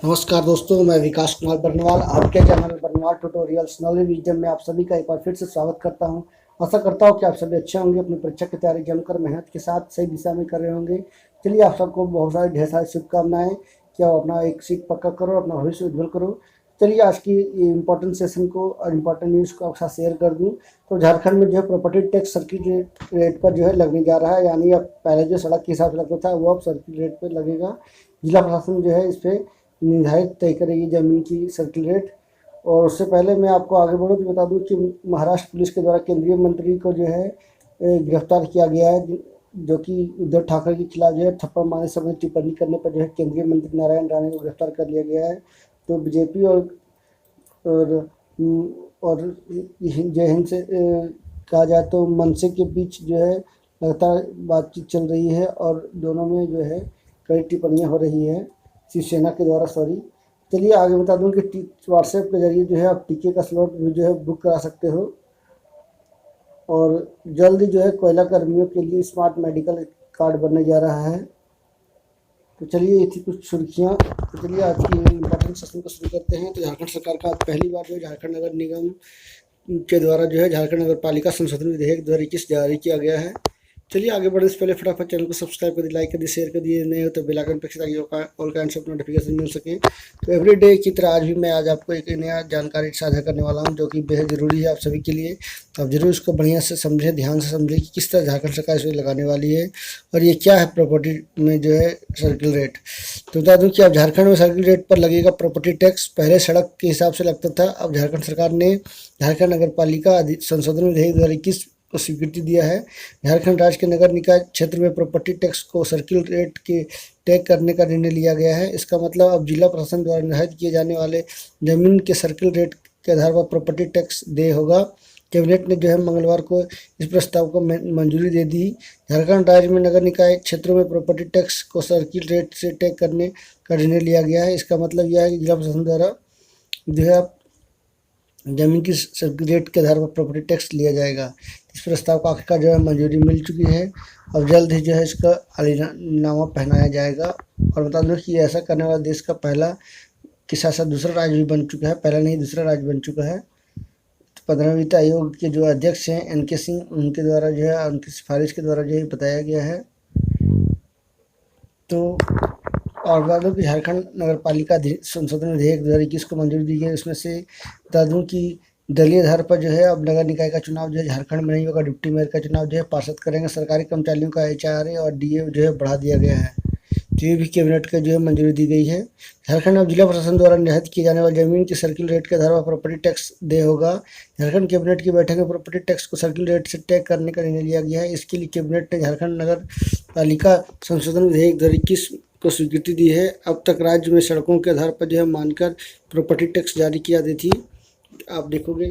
नमस्कार दोस्तों, मैं विकास कुमार बरनवाल आपके channel Barnwal tutorials knowledge wisdom में आप सभी का एक बार फिर से स्वागत करता हूं। आशा करता हूं कि आप सभी अच्छे होंगे, अपनी परीक्षा की तैयारी जमकर मेहनत के साथ सही दिशा में कर रहे होंगे। चलिए, आप सबको बहुत सारी ढेर सारी शुभकामनाएं कि आप अपना एक सीट पक्का करो, अपना भविष्य उज्ज्वल करो। चलिए, आज की इम्पोर्टेंट सेशन को और इम्पोर्टेंट न्यूज़ को आपके साथ शेयर कर दूँ। तो झारखंड में जो है प्रॉपर्टी टैक्स सर्किल रेट पर जो है लगने जा रहा है, यानी अब पहले जो सड़क के हिसाब से लगता था वो अब सर्किल रेट पर लगेगा। जिला प्रशासन जो है इस पर निर्धारित तय करेगी ज़मीन की सर्किल रेट। और उससे पहले मैं आपको आगे बढ़ूँ तो बता दूं कि महाराष्ट्र पुलिस के द्वारा केंद्रीय मंत्री को जो है गिरफ्तार किया गया है, जो कि उद्धव ठाकरे के खिलाफ जो है थप्पड़ मारने संबंधी टिप्पणी करने पर जो है केंद्रीय मंत्री नारायण राणे को गिरफ्तार कर लिया गया है। तो बीजेपी और और जय हिंद से कहा जाए तो मनसे के बीच जो है लगातार बातचीत चल रही है और दोनों में जो है कई टिप्पणियाँ हो रही है शिवसेना के द्वारा। चलिए आगे बता दूं कि व्हाट्सएप के जरिए जो है आप टीके का स्लॉट भी जो है बुक करा सकते हो। और जल्द ही जो है कोयला कर्मियों के लिए स्मार्ट मेडिकल कार्ड बनने जा रहा है। तो चलिए, ये थी कुछ सुर्खियाँ। तो चलिए आज की इम्पोर्टेंट सेशन को शुरू करते हैं। तो झारखंड सरकार का पहली बार जो है झारखंड नगर निगम के द्वारा जो है झारखंड नगर पालिका संशोधन विधेयक 2021 जारी किया गया है। चलिए आगे बढ़ने से पहले फटाफट चैनल को सब्सक्राइब कर दिए, लाइक कर दिए, शेयर कर दिए, नए हो तो बेल आइकन पर ताकि ऑल काइंड्स ऑफ नोटिफिकेशन मिल सके। तो एवरीडे की तरह आज भी मैं आपको एक नया जानकारी साझा करने वाला हूं, जो कि बेहद ज़रूरी है आप सभी के लिए। तो आप जरूर इसको बढ़िया से समझें, ध्यान से समझें कि किस तरह झारखंड सरकार इसे लगाने वाली है और ये क्या है प्रॉपर्टी में जो है सर्किल रेट। तो बता दूँ कि अब झारखंड में सर्किल रेट पर लगेगा प्रॉपर्टी टैक्स। पहले सड़क के हिसाब से लगता था, अब झारखंड सरकार ने झारखंड नगर पालिका संशोधन विधेयक 2021 को स्वीकृति दिया है। झारखंड राज्य के नगर निकाय क्षेत्र में प्रॉपर्टी टैक्स को सर्किल रेट के टैग करने का निर्णय लिया गया है। इसका मतलब अब जिला प्रशासन द्वारा निर्धारित किए जाने वाले जमीन के सर्किल रेट के आधार पर प्रॉपर्टी टैक्स देय होगा। कैबिनेट ने जो है मंगलवार को इस प्रस्ताव को मंजूरी दे दी। झारखंड राज्य में नगर निकाय क्षेत्रों में प्रॉपर्टी टैक्स को सर्किल रेट से टैग करने का निर्णय लिया गया है। इसका मतलब यह है कि जिला प्रशासन द्वारा जो है जमीन की सर्किल रेट के आधार पर प्रॉपर्टी टैक्स लिया जाएगा। इस प्रस्ताव को आखिरकार जो है मंजूरी मिल चुकी है। अब जल्द ही जो है इसका अलीनामा पहनाया जाएगा। और बता दूं कि ऐसा करने वाला देश का पहला के साथ साथ दूसरा राज्य भी बन चुका है, पहला नहीं दूसरा राज्य बन चुका है। तो 15वें वित्त आयोग के जो अध्यक्ष हैं NK सिंह, उनके द्वारा जो है उनकी सिफारिश के द्वारा जो है बताया गया है। तो और बता दूँ कि झारखंड नगर पालिका संशोधन विधेयक 2021 को मंजूरी दी गई। उसमें से बता दूँ कि दलीय आधार पर जो है अब नगर निकाय का चुनाव जो है झारखंड में नहीं होगा। डिप्टी मेयर का चुनाव जो है पार्षद करेंगे। सरकारी कर्मचारियों का HRA और DA जो है बढ़ा दिया गया है। तो ये भी कैबिनेट के जो है मंजूरी दी गई है। झारखंड अब जिला प्रशासन द्वारा निर्धारित किए जाने वाले जमीन के सर्किल रेट के आधार पर प्रॉपर्टी टैक्स देय होगा। झारखंड कैबिनेट की बैठक में प्रॉपर्टी टैक्स को सर्किल रेट से टैग करने का निर्णय लिया गया है। इसके लिए कैबिनेट ने झारखंड नगर पालिका संशोधन विधेयक 2021 को स्वीकृति दी है। अब तक राज्य में सड़कों के आधार पर जो है मानकर प्रॉपर्टी टैक्स जारी की जाती थी। आप देखोगे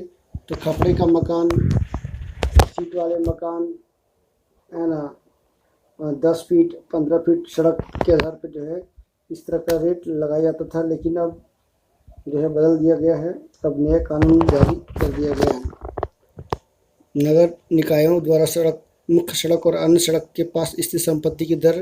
तो खपड़े का मकान, सीट वाले मकान है ना, 10 फीट 15 फीट सड़क के आधार पर जो है इस तरह का रेट लगाया जाता था, लेकिन अब जो है बदल दिया गया है। अब नया कानून जारी कर दिया गया है। नगर निकायों द्वारा सड़क, मुख्य सड़क और अन्य सड़क के पास स्थित संपत्ति की दर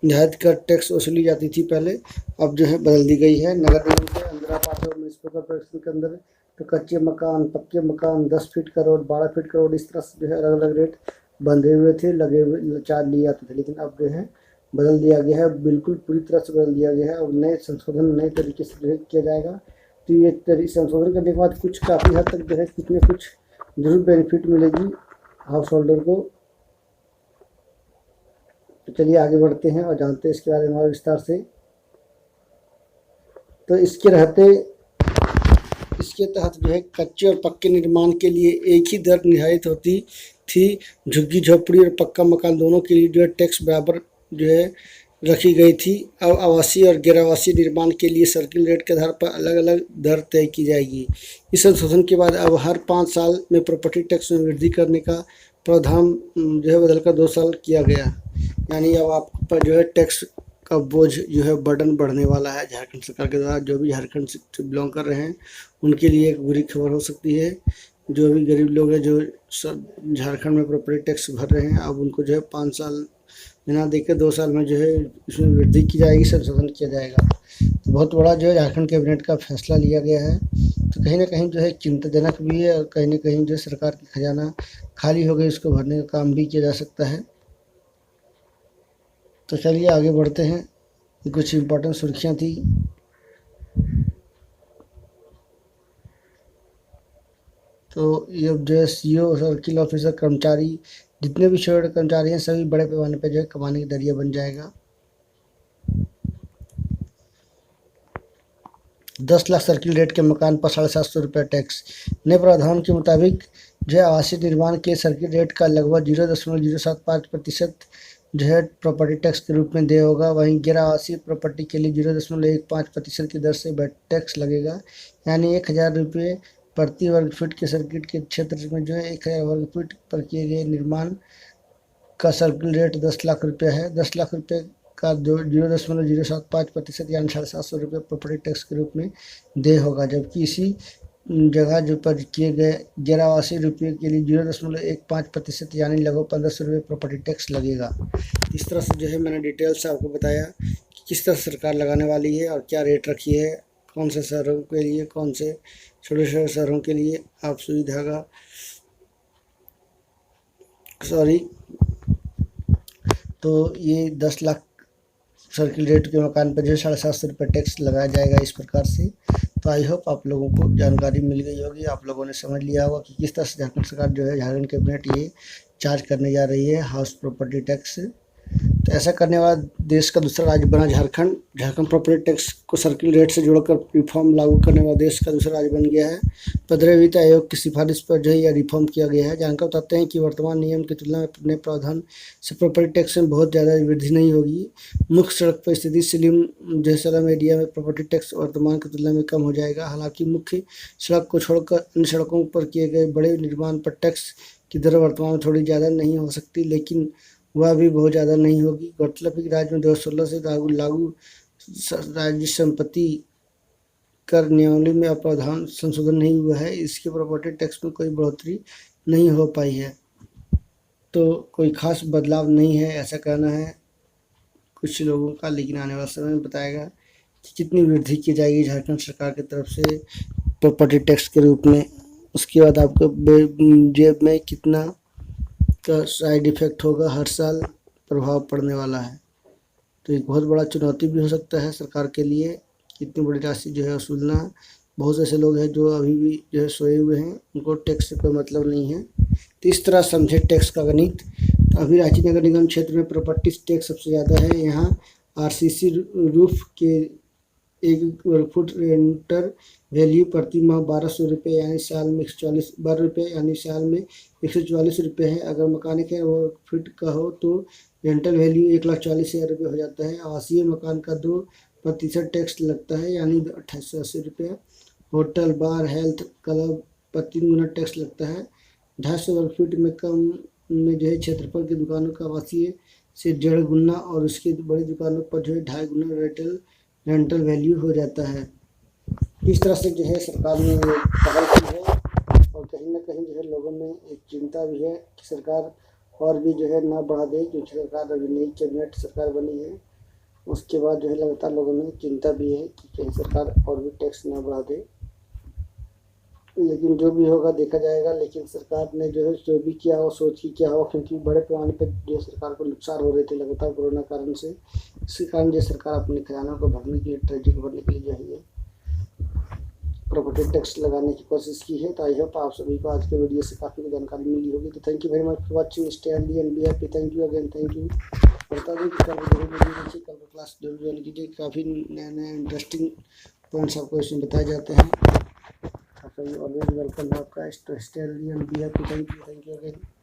निर्धारित कर टैक्स वसूली जाती थी पहले, अब जो है बदल दी गई है। नगर निगम के अंदर आपात और म्यूनिसिपल कॉर्पोरेशन के अंदर तो कच्चे मकान, पक्के मकान 10 फीट का रोड, 12 फीट का रोड, इस तरह से जो है अलग अलग रेट बंधे हुए थे, लगे हुए चार्ज लिए जाते थे। लेकिन अब जो है बदल दिया गया है, बिल्कुल पूरी तरह से बदल दिया गया है। और नए संशोधन नए तरीके से जो है किया जाएगा। तो ये संशोधन करने के बाद कुछ काफ़ी हद तक जो है कुछ न कुछ जरूर बेनिफिट मिलेगी हाउस होल्डर को। तो चलिए आगे बढ़ते हैं और जानते हैं इसके बारे में और विस्तार से। तो इसके तहत जो है कच्चे और पक्के निर्माण के लिए एक ही दर निर्धारित होती थी। झुग्गी झोपड़ी और पक्का मकान दोनों के लिए जो है टैक्स बराबर जो है रखी गई थी। अब आवासीय और गैर आवासीय निर्माण के लिए सर्किल रेट के आधार पर अलग अलग दर तय की जाएगी। इस संशोधन के बाद अब हर 5 साल में प्रॉपर्टी टैक्स में वृद्धि करने का प्रावधान जो है बदलकर 2 साल किया गया। यानी अब आप पर जो है टैक्स का बोझ जो है बर्डन बढ़ने वाला है झारखंड सरकार के द्वारा। जो भी झारखंड से बिलोंग कर रहे हैं उनके लिए एक बुरी खबर हो सकती है। जो भी गरीब लोग हैं जो सब झारखंड में प्रॉपर्टी टैक्स भर रहे हैं, अब उनको जो है 5 साल बिना देके 2 साल में जो है इसमें वृद्धि की जाएगी, संशोधन किया जाएगा। तो बहुत बड़ा जो है झारखंड कैबिनेट का फैसला लिया गया है। तो कहीं न कहीं जो है चिंताजनक भी है और कहीं न कहीं जो सरकार की खजाना खाली हो गई, उसको भरने का काम भी किया जा सकता है। तो चलिए आगे बढ़ते हैं, कुछ इम्पोर्टेंट सुर्खियाँ थी। तो ये जो है सीओ, सर्किल ऑफिसर, कर्मचारी, जितने भी छोटे कर्मचारी हैं सभी बड़े पैमाने पर जो है कमाने का जरिया बन जाएगा। 10 लाख सर्किल रेट के मकान पर 750 रुपये टैक्स। नए प्रावधान के मुताबिक जो है आवासीय निर्माण के सर्किल रेट का लगभग 0.075% जो है प्रॉपर्टी टैक्स के रूप में देय होगा। वहीं गैर आवासीय प्रॉपर्टी के लिए 0.15% की दर से वैट टैक्स लगेगा, यानी 1,000 रुपये प्रति वर्ग फीट के सर्किट के क्षेत्र में जो है 1,000 वर्ग फीट पर किए गए निर्माण का सर्किल रेट 10 लाख रुपये है। 10 लाख रुपये का 0.075% यानी 750 रुपये प्रॉपर्टी टैक्स के रूप में देय होगा, जबकि इसी जगह जो पर किए गए गैर आवासीय रुपये के लिए 0.15% यानी लगभग 1,500 रुपये प्रॉपर्टी टैक्स लगेगा। इस तरह से जो है मैंने डिटेल से आपको बताया कि किस तरह सरकार लगाने वाली है और क्या रेट रखी है, कौन से शहरों के लिए, कौन से छोटे छोटे शहरों के लिए आप सुविधा का तो ये 10 लाख सर्किल रेट के मकान पर जो है 750 रुपये टैक्स लगाया जाएगा इस प्रकार से। तो आई होप आप लोगों को जानकारी मिल गई होगी, आप लोगों ने समझ लिया होगा कि किस तरह से झारखंड सरकार जो है, झारखंड कैबिनेट ये चार्ज करने जा रही है हाउस प्रॉपर्टी टैक्स। तो ऐसा करने वाला देश का दूसरा राज्य बना झारखंड। झारखंड प्रॉपर्टी टैक्स को सर्किल रेट से जोड़कर रिफॉर्म लागू करने वाला देश का दूसरा राज्य बन गया है। 15वें वित्त आयोग की सिफारिश पर जो है यह रिफॉर्म किया गया है। जानकर बताते हैं कि वर्तमान नियम की तुलना में नए प्रावधान से प्रॉपर्टी टैक्स में बहुत ज़्यादा वृद्धि नहीं होगी। मुख्य सड़क पर स्थित सलम एरिया में प्रॉपर्टी टैक्स वर्तमान की तुलना में कम हो जाएगा। हालांकि मुख्य सड़क को छोड़कर अन्य सड़कों पर किए गए बड़े निर्माण पर टैक्स की दर वर्तमान में थोड़ी ज़्यादा नहीं हो सकती, लेकिन वह भी बहुत ज़्यादा नहीं होगी। गौरतलब है कि राज्य में 2016 से लागू राज्य संपत्ति कर नियमावली में प्रावधान संशोधन नहीं हुआ है, इसके प्रॉपर्टी टैक्स में कोई बढ़ोतरी नहीं हो पाई है। तो कोई खास बदलाव नहीं है, ऐसा कहना है कुछ लोगों का, लेकिन आने वाले समय में बताएगा कि कितनी वृद्धि की जाएगी झारखंड सरकार की तरफ से प्रॉपर्टी टैक्स के रूप में। उसके बाद आपको जेब में कितना का साइड इफ़ेक्ट होगा, हर साल प्रभाव पड़ने वाला है। तो एक बहुत बड़ा चुनौती भी हो सकता है सरकार के लिए, इतनी बड़ी राशि जो है वसूलना। बहुत ऐसे लोग हैं जो अभी भी जो है सोए हुए हैं, उनको टैक्स से कोई मतलब नहीं है। तो इस तरह समझे टैक्स का गणित। तो अभी रांची नगर निगम क्षेत्र में प्रॉपर्टी टैक्स सबसे ज़्यादा है। यहाँ RCC रूफ के 1 वर्ग फुट रेंटर वैल्यू प्रति माह 1,200 रुपये यानी साल में 144 रुपये यानी साल में 144 रुपये है। अगर मकान के वर्ग फीट का हो तो रेंटल वैल्यू 1,40,000 रुपये हो जाता है। आवासीय मकान का 2% टैक्स लगता है यानी 2,880 रुपये। होटल, बार, हेल्थ क्लब पर 3 गुना टैक्स लगता है। 250 वर्ग फीट में कम में जो है क्षेत्रफल की दुकानों का आवासीय से 1.5 गुना और उसकी बड़ी दुकानों पर जो है 2.5 गुना रेंटल वैल्यू हो जाता है। इस तरह से जो है सरकार ने पहल की है और कहीं ना कहीं जो है लोगों में एक चिंता भी है कि सरकार और भी जो है ना बढ़ा दे, क्योंकि सरकार अभी नई कैबिनेट सरकार बनी है। उसके बाद जो है लगातार लोगों में चिंता भी है कि कहीं सरकार और भी टैक्स ना बढ़ा दे, लेकिन जो भी होगा देखा जाएगा। लेकिन सरकार ने जो है जो भी किया हो सोच के किया हो, क्योंकि बड़े पैमाने पर जो सरकार को नुकसान हो रहे थे लगातार कोरोना कारण से। इसी कारण जो सरकार अपने खजाना को भरने के लिए, ट्रेजरी को भरने के लिए जो है प्रॉपर्टी टैक्स लगाने की कोशिश की है। तो आई होप आप सभी को आज के वीडियो से काफ़ी जानकारी मिली होगी। तो thank you very much for watching, stay healthy and be happy. Thank you again, thank you. बता दें कि कल वीडियो देखिए, कल का क्लास जरूर ज्वाइन कीजिए, काफ़ी नए इंटरेस्टिंग पॉइंट्स आपको इसमें बताए जाते हैं। आप सभी ऑलवेज वेलकम है आपका। Stay healthy and be happy. Thank you again.